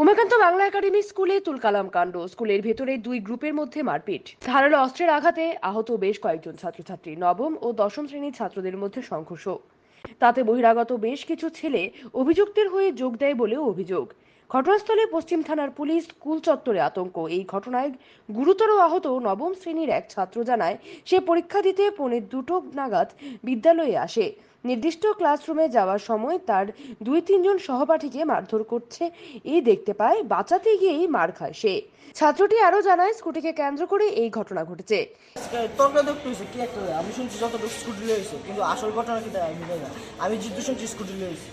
Umakanta Bangla academy স্কুলে তুলকালাম কাণ্ড। স্কুলের ভেতরে দুই গ্রুপের মধ্যে মারপিট, ধারালো অস্ত্রের আঘাতে আহত বেশ কয়েকজন ছাত্রছাত্রী। নবম ও দশম শ্রেণীর ছাত্রদের মধ্যে সংঘর্ষ, তাতে বহিরাগত বেশ কিছু ছেলে অভিযুক্তের হয়ে যোগ দেয় বলেও অভিযোগ। ঘটনাস্থলে পশ্চিম থানার পুলিশ। স্কুল চত্বরে আতঙ্ক। এই ঘটনায় গুরুতর আহত নবম শ্রেণীর এক ছাত্র জানায়, সে পরীক্ষা দিতে 1:45 নাগাদ বিদ্যালয়ে আসে। নির্দিষ্ট ক্লাসরুমে যাওয়ার সময় তার 2-3 জন সহপাঠীকে মারধর করছে এই দেখতে পায়। বাঁচাতে গিয়েই মার খায় সে। ছাত্রটি আরো জানায়, স্কুটিকে কেন্দ্র করে এই ঘটনা ঘটেছে। তর্কাতর্কি হয়েছে কি একটা, আমি শুনছি যতটুকু স্কুটি লয়েছে, কিন্তু আসল ঘটনা কি তাই আমি জানি না। আমি যেহেতু শুনছি স্কুটি লয়েছে।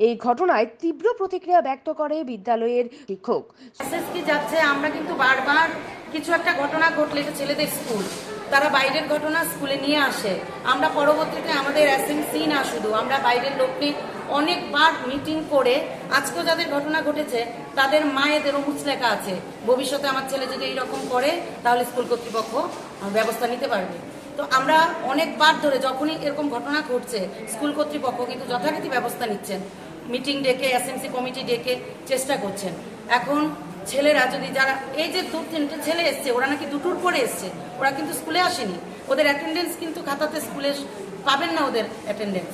এই ঘটনায় তীব্র প্রতিক্রিয়া ব্যক্ত করে বিদ্যালয়ের শিক্ষক। এসএসকে যাচ্ছে, আমরা কিন্তু বারবার কিছু একটা ঘটনা ঘটলে, এটা ছেলেদের স্কুল, তারা বাইরের ঘটনা স্কুলে নিয়ে আসে। আমরা পরবর্তীতে আমাদের এসএমসি না শুধু, আমরা বাইরের লোক নিয়ে অনেকবার মিটিং করে, আজকেও যাদের ঘটনা ঘটেছে তাদের মায়েদেরও মুছ লেখা আছে, ভবিষ্যতে আমার ছেলে যদি এইরকম করে তাহলে স্কুল কর্তৃপক্ষ ব্যবস্থা নিতে পারবে। তো আমরা অনেকবার ধরে যখনই এরকম ঘটনা ঘটছে, স্কুল কর্তৃপক্ষ কিন্তু যথারীতি ব্যবস্থা নিচ্ছেন, মিটিং ডেকে এসএমসি কমিটি ডেকে চেষ্টা করছেন। এখন ছেলেরা যদি, যারা এই যে 2-3টে ছেলে এসছে, ওরা নাকি 2টোর পরে এসছে, ওরা কিন্তু স্কুলে আসেনি, ওদের অ্যাটেন্ডেন্স কিন্তু খাতাতে স্কুলে পাবেন না ওদের অ্যাটেন্ডেন্স।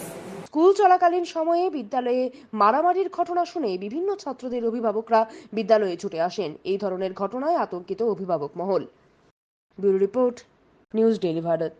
স্কুল চলাকালীন সময়ে বিদ্যালয়ে মারামারির ঘটনা শুনে বিভিন্ন ছাত্রদের অভিভাবকরা বিদ্যালয়ে ছুটে আসেন। এই ধরনের ঘটনায় আতঙ্কিত অভিভাবক মহল। Bureau report, news daily Bharat.